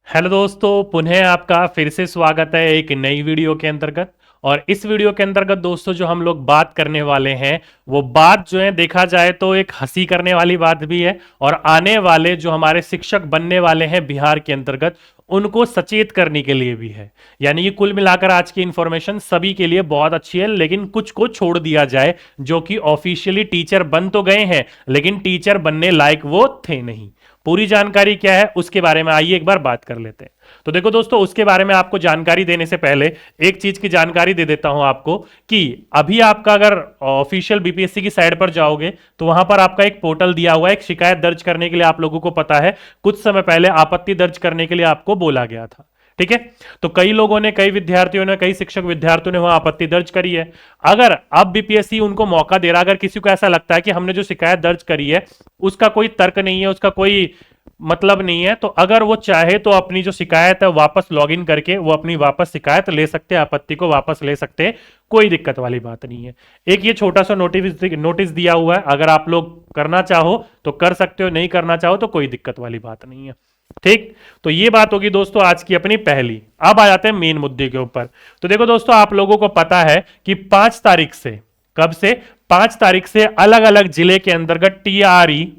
Hello दोस्तों, पुनः आपका फिर से स्वागत है एक नई वीडियो के अंतर्गत। और इस वीडियो के अंतर्गत दोस्तों जो हम लोग बात करने वाले हैं वो बात जो है देखा जाए तो एक हंसी करने वाली बात भी है और आने वाले जो हमारे शिक्षक बनने वाले हैं बिहार के अंतर्गत उनको सचेत करने के लिए भी है। यानी कि कुल मिलाकर आज की इंफॉर्मेशन सभी के लिए बहुत अच्छी है, लेकिन कुछ को छोड़ दिया जाए जो कि ऑफिशियली टीचर बन तो गए हैं लेकिन टीचर बनने लायक वो थे नहीं। पूरी जानकारी क्या है उसके बारे में आइए एक बार बात कर लेते हैं। तो देखो दोस्तों, उसके बारे में आपको जानकारी देने से पहले एक चीज की जानकारी दे देता हूं आपको कि अभी आपका अगर ऑफिशियल बीपीएससी की साइट पर जाओगे तो वहां पर आपका एक पोर्टल दिया हुआ है। एक शिकायत दर्ज करने के लिए आप लोगों को पता है कुछ समय पहले आपत्ति दर्ज करने के लिए आपको बोला गया था, ठीक है। तो कई लोगों ने, कई विद्यार्थियों ने, कई शिक्षक विद्यार्थियों ने वहां आपत्ति दर्ज करी है। अगर अब बीपीएससी उनको मौका दे रहा, अगर किसी को ऐसा लगता है कि हमने जो शिकायत दर्ज करी है उसका कोई तर्क नहीं है, उसका कोई मतलब नहीं है, तो अगर वो चाहे तो अपनी जो शिकायत है वापस लॉगिन करके वो अपनी वापस शिकायत ले सकते हैं, आपत्ति को वापस ले सकते हैं। कोई दिक्कत वाली बात नहीं है। एक ये छोटा सा नोटिस दिया हुआ है, अगर आप लोग करना चाहो तो कर सकते हो, नहीं करना चाहो तो कोई दिक्कत वाली बात नहीं है, ठीक। तो ये बात होगी दोस्तों आज की अपनी पहली। अब आ जाते हैं मेन मुद्दे के ऊपर। तो देखो दोस्तों, आप लोगों को पता है कि 5 तारीख से, कब से, 5 तारीख से अलग अलग जिले के अंतर्गत टीआरई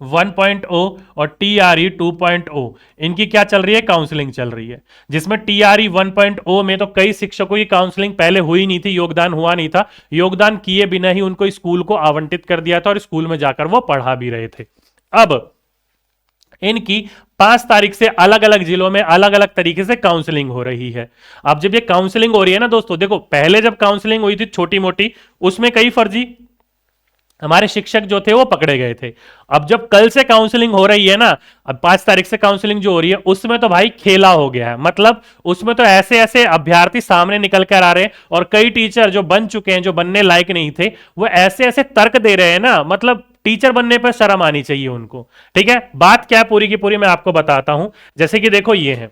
1.0 और टीआरई 2.0 इनकी क्या चल रही है, काउंसलिंग चल रही है। जिसमें टीआरई 1.0 में तो कई शिक्षकों की काउंसलिंग पहले हुई नहीं थी, योगदान हुआ नहीं था, योगदान किए बिना ही उनको स्कूल को आवंटित कर दिया था और स्कूल में जाकर वो पढ़ा भी रहे थे। अब इनकी 5 तारीख से अलग अलग जिलों में अलग अलग तरीके से काउंसलिंग हो रही है। अब जब ये काउंसलिंग हो रही है ना दोस्तों, देखो पहले जब काउंसलिंग हुई थी छोटी मोटी, उसमें कई फर्जी हमारे शिक्षक जो थे वो पकड़े गए थे। अब जब कल से काउंसलिंग हो रही है ना, अब 5 तारीख से काउंसलिंग जो हो रही है उसमें तो भाई खेला हो गया है। मतलब उसमें तो ऐसे ऐसे अभ्यर्थी सामने निकल कर आ रहे हैं और कई टीचर जो बन चुके हैं, जो बनने लायक नहीं थे, वो ऐसे ऐसे तर्क दे रहे हैं ना, मतलब टीचर बनने पर शर्म आनी चाहिए उनको, ठीक है। बात क्या है पूरी की पूरी मैं आपको बताता हूं। जैसे कि देखो ये है,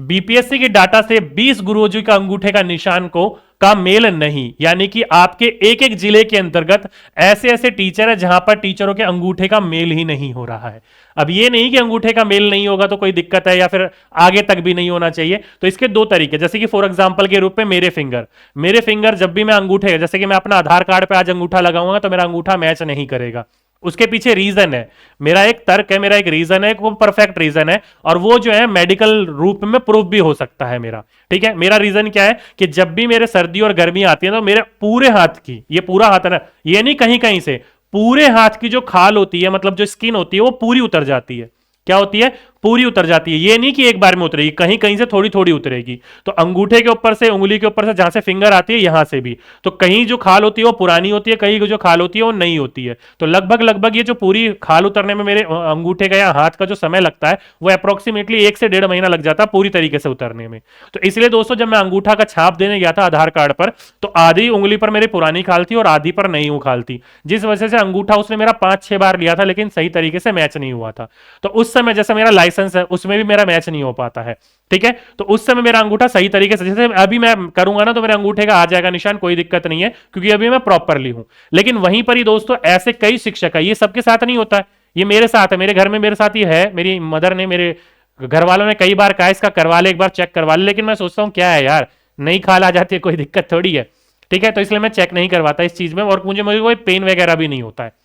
बीपीएससी की डाटा से 20 गुरुजी का अंगूठे का निशान को का मेल नहीं, यानी कि आपके एक एक जिले के अंतर्गत ऐसे ऐसे टीचर है जहां पर टीचरों के अंगूठे का मेल ही नहीं हो रहा है। अब ये नहीं कि अंगूठे का मेल नहीं होगा तो कोई दिक्कत है या फिर आगे तक भी नहीं होना चाहिए। तो इसके दो तरीके, जैसे कि फॉर एग्जांपल के रूप में मेरे फिंगर जब भी मैं अंगूठे, जैसे कि मैं अपना आधार कार्ड पे आज अंगूठा लगाऊंगा तो मेरा अंगूठा मैच नहीं करेगा। उसके पीछे रीजन है, मेरा एक तर्क है, मेरा एक रीजन है, वो परफेक्ट रीजन है और वो जो है मेडिकल रूप में प्रूफ भी हो सकता है मेरा, ठीक है। मेरा रीजन क्या है कि जब भी मेरे सर्दी और गर्मी आती है तो मेरे पूरे हाथ की, ये पूरा हाथ है ना, ये नहीं कहीं कहीं से, पूरे हाथ की जो खाल होती है, मतलब जो स्किन होती है वो पूरी उतर जाती है। क्या होती है, पूरी उतर जाती है। ये नहीं कि एक बार में उतरेगी, कहीं कहीं से थोड़ी थोड़ी उतरेगी। तो अंगूठे के ऊपर से, उंगली के ऊपर से, जहां से फिंगर आती है यहां से भी, तो कहीं जो खाल होती है वो पुरानी होती है, कहीं जो खाल होती है वो नई होती है। तो लगभग लगभग ये जो पूरी खाल उतरने में मेरे अंगूठे का या हाथ का जो समय लगता है वो अप्रोक्सीमेटली 1 से 1.5 महीना लग जाता है पूरी तरीके से उतरने में। तो इसलिए दोस्तों जब मैं अंगूठा का छाप देने गया था आधार कार्ड पर, तो आधी उंगली पर मेरी पुरानी खाल थी और आधी पर नई खाल थी, जिस वजह से अंगूठा उसने मेरा 5-6 बार लिया था लेकिन सही तरीके से मैच नहीं हुआ था। तो उस समय जैसा मेरा लाइसेंस है उसमें भी मेरा मैच नहीं हो पाता है, ठीक है। तो उस समय मेरा अंगूठा सही तरीके से, जैसे अभी मैं करूंगा ना तो मेरे अंगूठे का आ जाएगा निशान, कोई दिक्कत नहीं है क्योंकि अभी मैं प्रॉपरली हूं। लेकिन वहीं पर ही दोस्तों ऐसे कई शिक्षक है, ये सबके साथ नहीं होता है, ये मेरे साथ है, मेरे घर में मेरे साथ ही है। मेरी मदर ने, मेरे घर वालों ने कई बार कहा इसका करवा ले, एक बार चेक करवा ले, लेकिन मैं सोचता हूं क्या है यार, नई खाल आ जाती है, कोई दिक्कत थोड़ी है, ठीक है। तो इसलिए मैं चेक नहीं करवाता इस चीज में और मुझे कोई पेन वगैरह भी नहीं होता है।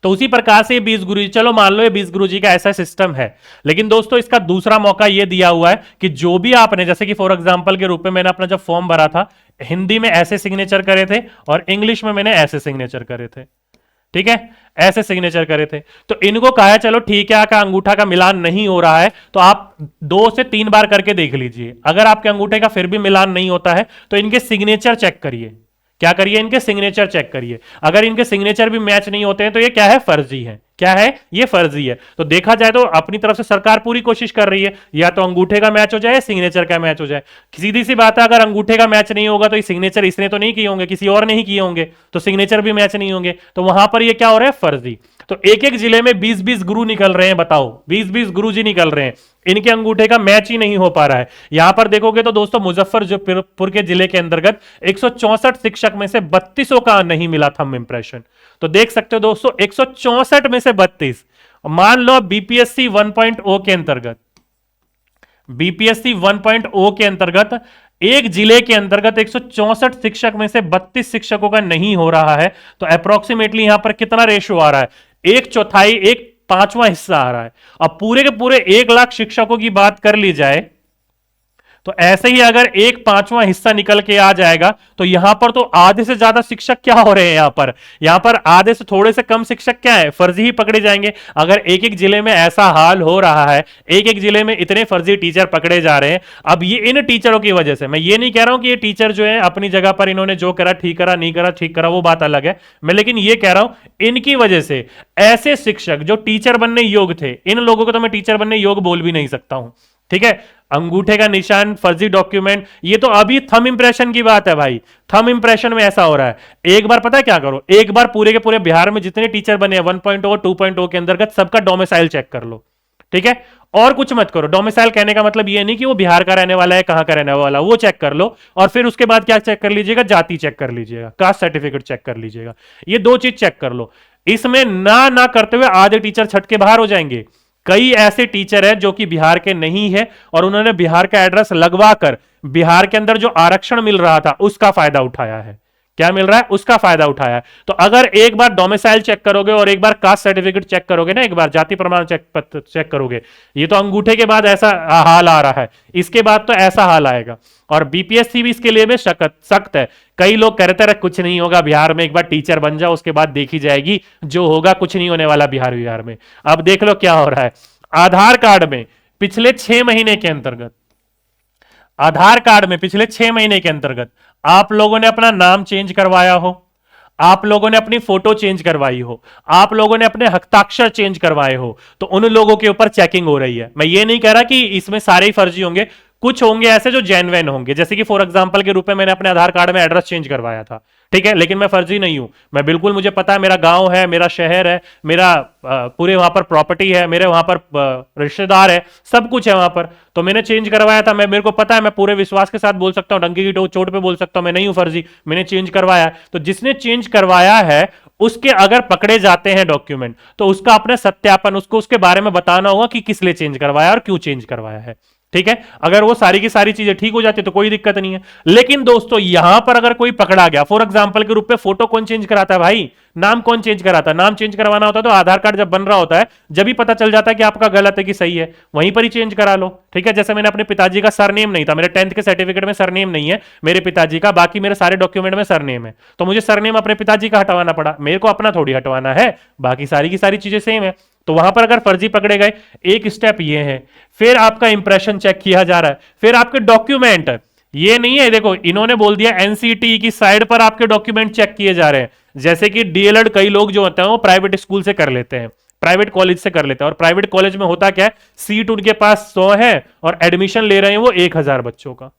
तो उसी प्रकार से ये 20 गुरुजी, चलो मान लो ये 20 गुरुजी का ऐसा सिस्टम है, लेकिन दोस्तों इसका दूसरा मौका ये दिया हुआ है कि जो भी आपने, जैसे कि फॉर एग्जांपल के रूप में मैंने अपना जब फॉर्म भरा था, हिंदी में ऐसे सिग्नेचर करे थे और इंग्लिश में मैंने ऐसे सिग्नेचर करे थे, ठीक है, ऐसे सिग्नेचर करे थे। तो इनको कहा है चलो ठीक है, आपका अंगूठा का मिलान नहीं हो रहा है तो आप 2 से 3 बार करके देख लीजिए। अगर आपके अंगूठे का फिर भी मिलान नहीं होता है तो इनके सिग्नेचर चेक करिए। क्या करिए, इनके सिग्नेचर चेक करिए। अगर इनके सिग्नेचर भी मैच नहीं होते हैं तो ये क्या है, फर्जी है। क्या है, ये फर्जी है। तो देखा जाए तो अपनी तरफ से सरकार पूरी कोशिश कर रही है, या तो अंगूठे का मैच हो जाए, सिग्नेचर का मैच हो जाए। सीधी सी बात है, अगर अंगूठे का मैच नहीं होगा तो ये सिग्नेचर इसने तो नहीं किए होंगे, किसी और ने ही किए होंगे, तो सिग्नेचर भी मैच नहीं होंगे, तो वहां पर ये क्या हो रहा है, फर्जी। तो एक एक जिले में 20-20 गुरु निकल रहे हैं, बताओ 20-20 गुरु जी निकल रहे हैं, इनके अंगूठे का मैच ही नहीं हो पा रहा है। यहां पर देखोगे तो दोस्तों मुजफ्फरपुर के जिले के अंतर्गत 164 शिक्षक में से 32 का नहीं मिला थंब इंप्रेशन। तो देख सकते हो दोस्तों 164 में से 32, मान लो बीपीएससी 1.0 के अंतर्गत बीपीएससी 1.0 के अंतर्गत एक जिले के अंतर्गत 164 शिक्षक में से 32 शिक्षकों का नहीं हो रहा है, तो अप्रोक्सीमेटली यहां पर कितना रेशो आ रहा है? एक चौथाई, एक पांचवा हिस्सा आ रहा है। अब पूरे के पूरे 1 लाख शिक्षकों की बात कर ली जाए तो ऐसे ही अगर एक पांचवा हिस्सा निकल के आ जाएगा तो यहां पर तो आधे से ज्यादा शिक्षक क्या हो रहे हैं? यहां पर आधे से थोड़े से कम शिक्षक क्या है? फर्जी ही पकड़े जाएंगे। अगर एक एक जिले में ऐसा हाल हो रहा है, एक एक जिले में इतने फर्जी टीचर पकड़े जा रहे हैं, अब ये इन टीचरों की वजह से, मैं ये नहीं कह रहा हूं कि ये टीचर जो है अपनी जगह पर इन्होंने जो करा ठीक करा, नहीं करा ठीक करा, वो बात अलग है। मैं लेकिन ये कह रहा हूं इनकी वजह से ऐसे शिक्षक जो टीचर बनने योग्य थे, इन लोगों को तो मैं टीचर बनने योग्य बोल भी नहीं सकता हूं। ठीक है, अंगूठे का निशान, फर्जी डॉक्यूमेंट, ये तो अभी थंब इंप्रेशन की बात है भाई। थंब इंप्रेशन में ऐसा हो रहा है। एक बार पता है क्या करो, एक बार पूरे के पूरे बिहार में जितने टीचर बने हैं 1.0 2.0 के अंतर्गत सबका डोमिसाइल चेक कर लो। ठीक है, और कुछ मत करो। डोमिसाइल कहने का मतलब ये नहीं कि वो बिहार का रहने वाला है, कहां का रहने वाला, वो चेक कर लो। और फिर उसके बाद क्या चेक कर लीजिएगा? जाति चेक कर लीजिएगा, कास्ट सर्टिफिकेट चेक कर लीजिएगा। ये दो चीज चेक कर लो। इसमें ना करते हुए आधे टीचर छट के बाहर हो जाएंगे। कई ऐसे टीचर हैं जो कि बिहार के नहीं है और उन्होंने बिहार का एड्रेस लगवा कर बिहार के अंदर जो आरक्षण मिल रहा था उसका फायदा उठाया है। क्या मिल रहा है? उसका फायदा उठाया है। तो अगर एक बार डोमिसाइल चेक करोगे और एक बार कास्ट सर्टिफिकेट चेक करोगे ना, एक बार जाति प्रमाण चेक करोगे, ये तो अंगूठे के बाद ऐसा हाल आ रहा है, इसके बाद तो ऐसा हाल आएगा। और बीपीएससी भी इसके लिए भी सख्त है। कई लोग कहते रहे कुछ नहीं होगा बिहार में, एक बार टीचर बन जाओ उसके बाद देखी जाएगी, जो होगा कुछ नहीं होने वाला बिहार में। अब देख लो क्या हो रहा है। आधार कार्ड में पिछले 6 महीने के अंतर्गत, आधार कार्ड में पिछले 6 महीने के अंतर्गत आप लोगों ने अपना नाम चेंज करवाया हो, आप लोगों ने अपनी फोटो चेंज करवाई हो, आप लोगों ने अपने हस्ताक्षर चेंज करवाए हो, तो उन लोगों के ऊपर चेकिंग हो रही है। मैं ये नहीं कह रहा कि इसमें सारे ही फर्जी होंगे, कुछ होंगे ऐसे जो जेन्युइन होंगे। जैसे कि फॉर एग्जांपल के रूप में मैंने अपने आधार कार्ड में एड्रेस चेंज करवाया था, ठीक है, लेकिन मैं फर्जी नहीं हूं। मैं बिल्कुल, मुझे पता है मेरा गांव है, मेरा शहर है, मेरा पूरे वहां पर प्रॉपर्टी है, मेरे वहां पर रिश्तेदार है, सब कुछ है वहां पर, तो मैंने चेंज करवाया था। मेरे को पता है, मैं पूरे विश्वास के साथ बोल सकता हूं, डंकी की चोट पे बोल सकता हूं, मैं नहीं हूं फर्जी, मैंने चेंज करवाया। तो जिसने चेंज करवाया है उसके अगर पकड़े जाते हैं डॉक्यूमेंट, तो उसका अपने सत्यापन, उसको उसके बारे में बताना होगा कि किस लिए चेंज करवाया और क्यों चेंज करवाया है। ठीक है, अगर वो सारी की सारी चीजें ठीक हो जाती तो कोई दिक्कत नहीं है। लेकिन दोस्तों यहां पर अगर कोई पकड़ा गया, फॉर एग्जांपल के रूप में, फोटो कौन चेंज कराता है भाई? नाम कौन चेंज कराता है? नाम चेंज करवाना होता है तो आधार कार्ड जब बन रहा होता है, जब भी पता चल जाता है कि आपका गलत है कि सही है, वहीं पर ही चेंज करा लो। ठीक है, जैसे मैंने अपने पिताजी का सरनेम नहीं था, मेरे 10th के सर्टिफिकेट में सरनेम नहीं है मेरे पिताजी का, बाकी मेरे सारे डॉक्यूमेंट में सरनेम है, तो मुझे सरनेम अपने पिताजी का हटवाना पड़ा, मेरे को अपना थोड़ी हटवाना है, बाकी सारी की सारी चीजें सेम है। तो वहां पर अगर फर्जी पकड़े गए, एक स्टेप ये है, फिर आपका इंप्रेशन चेक किया जा रहा है, फिर आपके डॉक्यूमेंट, ये नहीं है, देखो इन्होंने बोल दिया एनसीटी की साइड पर आपके डॉक्यूमेंट चेक किए जा रहे हैं। जैसे कि डीएलएड कई लोग जो होते हैं वो प्राइवेट स्कूल से कर लेते हैं, प्राइवेट कॉलेज से कर लेते हैं, और प्राइवेट कॉलेज में होता क्या है, सीट उनके पास 100 है और एडमिशन ले रहे हैं वो 1000 बच्चों का।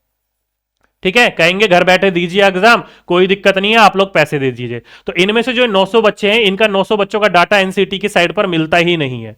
ठीक है, कहेंगे घर बैठे दीजिए एग्जाम, कोई दिक्कत नहीं है, आप लोग पैसे दे दीजिए। तो इनमें से जो 900 बच्चे हैं, इनका 900 बच्चों का डाटा एनसीटी की साइड पर मिलता ही नहीं है।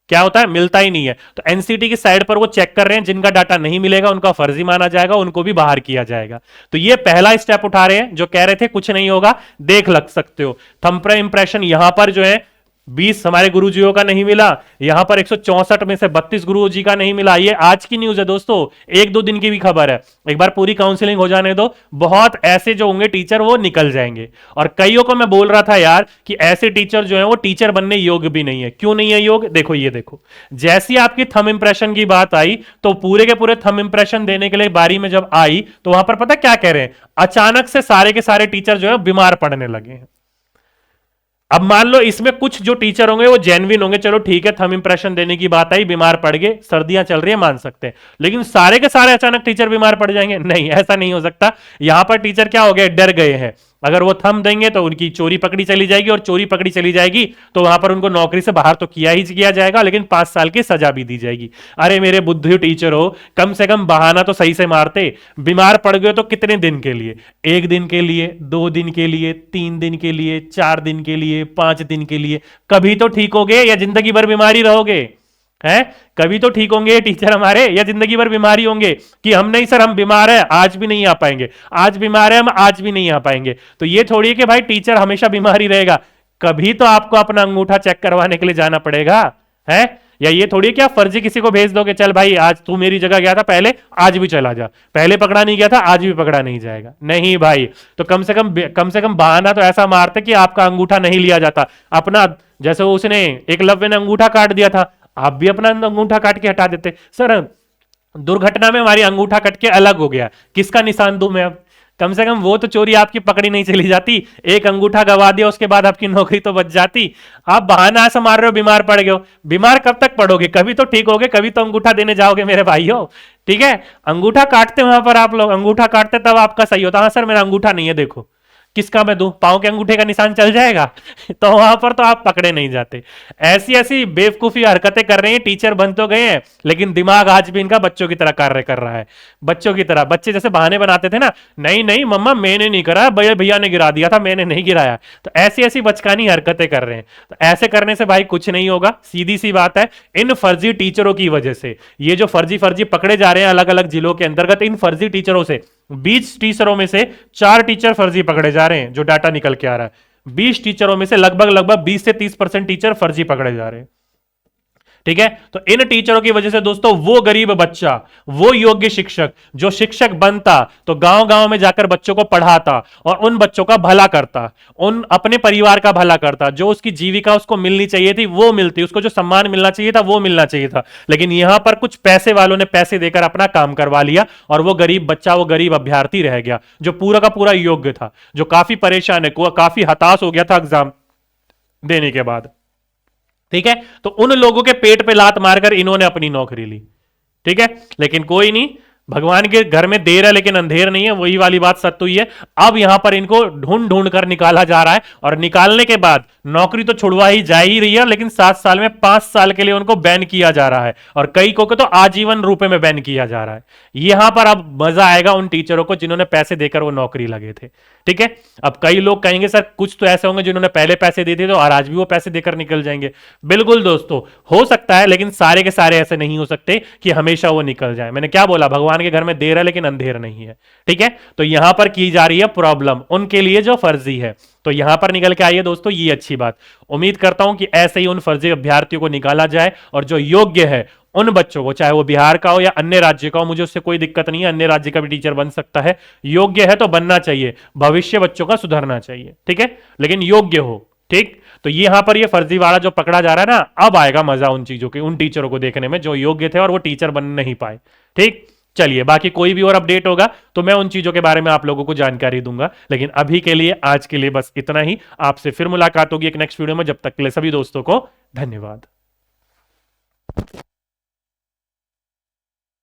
क्या होता है? मिलता ही नहीं है। तो एनसीटी की साइड पर वो चेक कर रहे हैं, जिनका डाटा नहीं मिलेगा उनका फर्जी माना जाएगा, उनको भी बाहर किया जाएगा। तो ये पहला स्टेप उठा रहे हैं। जो कह रहे थे कुछ नहीं होगा, देख लग सकते हो, थंब इंप्रेशन यहां पर जो है 20 हमारे गुरुजियों का नहीं मिला, यहां पर 164 में से 32 गुरुजी का नहीं मिला। ये आज की न्यूज है दोस्तों, 1-2 दिन की भी खबर है। एक बार पूरी काउंसलिंग हो जाने दो, बहुत ऐसे जो होंगे टीचर वो निकल जाएंगे। और कईयों को मैं बोल रहा था यार कि ऐसे टीचर जो है वो टीचर बनने योग्य भी नहीं है। क्यों नहीं है योग्य? देखो ये देखो, जैसी आपकी थंब इंप्रेशन की बात आई तो पूरे के पूरे थंब इंप्रेशन देने के लिए बारी में जब आई तो वहां पर पता क्या कह रहे हैं, अचानक से सारे के सारे टीचर जो है बीमार पड़ने लगे हैं। अब मान लो इसमें कुछ जो टीचर होंगे वो जेन्युइन होंगे, चलो ठीक है, थंब इंप्रेशन देने की बात आई, बीमार पड़ गए, सर्दियां चल रही है, मान सकते हैं। लेकिन सारे के सारे अचानक टीचर बीमार पड़ जाएंगे? नहीं, ऐसा नहीं हो सकता। यहां पर टीचर क्या हो गए, डर गए हैं। अगर वो थंब देंगे तो उनकी चोरी पकड़ी चली जाएगी, और चोरी पकड़ी चली जाएगी तो वहां पर उनको नौकरी से बाहर तो किया ही किया जाएगा, लेकिन 5 साल की सजा भी दी जाएगी। अरे मेरे बुद्धू टीचर हो, कम से कम बहाना तो सही से मारते। बीमार पड़ गए तो कितने दिन के लिए? 1 दिन के लिए, 2 दिन के लिए, 3 दिन के लिए, 4 दिन के लिए, 5 दिन के लिए? कभी तो ठीक होगे या जिंदगी भर बीमारी रहोगे? है, कभी तो ठीक होंगे टीचर हमारे या जिंदगी भर बीमारी होंगे कि हम नहीं सर, हम बीमार है, आज भी नहीं आ पाएंगे, आज बीमार है, हम आज भी नहीं आ पाएंगे? तो ये थोड़ी है कि भाई टीचर हमेशा बीमार ही रहेगा। कभी तो आपको अपना अंगूठा चेक करवाने के लिए जाना पड़ेगा। है, या ये थोड़ी है कि आप फर्जी किसी को भेज दोगे, चल भाई आज तू मेरी जगह गया था पहले, आज भी चला जा, पहले पकड़ा नहीं गया था आज भी पकड़ा नहीं जाएगा, नहीं भाई। तो कम से कम बहाना तो ऐसा मारते कि आपका अंगूठा नहीं लिया जाता अपना, जैसे उसने एकलव्य ने अंगूठा काट दिया था, आप भी अपना अंगूठा काट के हटा देते। सर दुर्घटना में हमारी अंगूठा कट के अलग हो गया, किसका निशान दूं मैं अब? कम से कम वो तो चोरी आपकी पकड़ी नहीं चली जाती, एक अंगूठा गवा दिया उसके बाद आपकी नौकरी तो बच जाती। आप बहाना ऐसा मार रहे हो, बीमार पड़ गए हो, बीमार कब तक पड़ोगे? कभी तो ठीक होगे, कभी तो अंगूठा देने जाओगे मेरे भाइयों। ठीक है, अंगूठा काटते वहां पर आप लोग, अंगूठा काटते तब आपका सही होता, हाँ सर मेरा अंगूठा नहीं है देखो, किसका मैं दूं? पांव के अंगूठे का निशान चल जाएगा तो वहां पर तो आप पकड़े नहीं जाते। ऐसी ऐसी बेवकूफी हरकतें कर रहे हैं, टीचर बन तो गए हैं लेकिन दिमाग आज भी इनका बच्चों की तरह कार्य कर रहा है, बच्चों की तरह। बच्चे जैसे बहाने बनाते थे ना, नहीं नहीं मम्मा मैंने नहीं करा, भैया भैया ने गिरा दिया था, मैंने नहीं गिराया। तो ऐसी ऐसी बचकानी हरकतें कर रहे हैं। तो ऐसे करने से भाई कुछ नहीं होगा, सीधी सी बात है। इन फर्जी टीचरों की वजह से, ये जो फर्जी फर्जी पकड़े जा रहे हैं अलग अलग जिलों के अंतर्गत, इन फर्जी टीचरों से 20 टीचरों में से 4 टीचर फर्जी पकड़े जा रहे हैं, जो डाटा निकल के आ रहा है। 20 टीचरों में से लगभग 20 से 30% टीचर फर्जी पकड़े जा रहे हैं। ठीक है, तो इन टीचरों की वजह से दोस्तों वो गरीब बच्चा, वो योग्य शिक्षक जो शिक्षक बनता तो गांव गांव में जाकर बच्चों को पढ़ाता और उन बच्चों का भला करता, उन अपने परिवार का भला करता, जो उसकी जीविका उसको मिलनी चाहिए थी वो मिलती, उसको जो सम्मान मिलना चाहिए था वो मिलना चाहिए था। लेकिन यहां पर कुछ पैसे वालों ने पैसे देकर अपना काम करवा लिया और वो गरीब बच्चा, वो गरीब अभ्यर्थी रह गया जो पूरा का पूरा योग्य था, जो काफी परेशान है, काफी हताश हो गया था एग्जाम देने के बाद। ठीक है, तो उन लोगों के पेट पे लात मारकर इन्होंने अपनी नौकरी ली। ठीक है, लेकिन कोई नहीं, भगवान के घर में देर है लेकिन अंधेर नहीं है, वही वाली बात सत्य हुई है। अब यहां पर इनको ढूंढ ढूंढ कर निकाला जा रहा है और निकालने के बाद नौकरी तो छुड़वा ही जा ही रही है, लेकिन 7 साल में 5 साल के लिए उनको बैन किया जा रहा है और कई को तो आजीवन रूप में बैन किया जा रहा है। यहां पर अब मजा आएगा उन टीचरों को जिन्होंने पैसे देकर वो नौकरी लगे थे। ठीक है, अब कई लोग कहेंगे सर कुछ तो ऐसे होंगे जिन्होंने पहले पैसे दे दिए थे और आज भी वो पैसे देकर निकल जाएंगे। बिल्कुल दोस्तों, हो सकता है, लेकिन सारे के सारे ऐसे नहीं हो सकते कि हमेशा वो निकल जाए। मैंने क्या बोला, भगवान के घर में देर है लेकिन अंधेर नहीं है। ठीक है, तो यहां पर की जा रही है प्रॉब्लम उनके लिए जो फर्जी है, तो यहां पर निकल के आई है दोस्तों, ये अच्छी बात। उम्मीद करता हूं कि ऐसे ही उन फर्जी अभ्यर्थियों को निकाला जाए और जो योग्य है उन बच्चों को, चाहे वो बिहार का हो या अन्य राज्य का हो, मुझे उससे कोई दिक्कत नहीं है, अन्य राज्य का भी टीचर बन सकता है, योग्य है तो बनना चाहिए, भविष्य बच्चों का सुधरना चाहिए। ठीक है, लेकिन योग्य हो। ठीक, तो यहां पर ये फर्जीवाड़ा जो पकड़ा जा रहा है ना, अब आएगा मजा उन चीजों के, उन टीचरों को देखने में जो योग्य थे और वो टीचर बन नहीं पाए। ठीक, चलिए बाकी कोई भी और अपडेट होगा तो मैं उन चीजों के बारे में आप लोगों को जानकारी दूंगा, लेकिन अभी के लिए आज के लिए बस इतना ही। आपसे फिर मुलाकात होगी एक नेक्स्ट वीडियो में, जब तक के लिए सभी दोस्तों को धन्यवाद।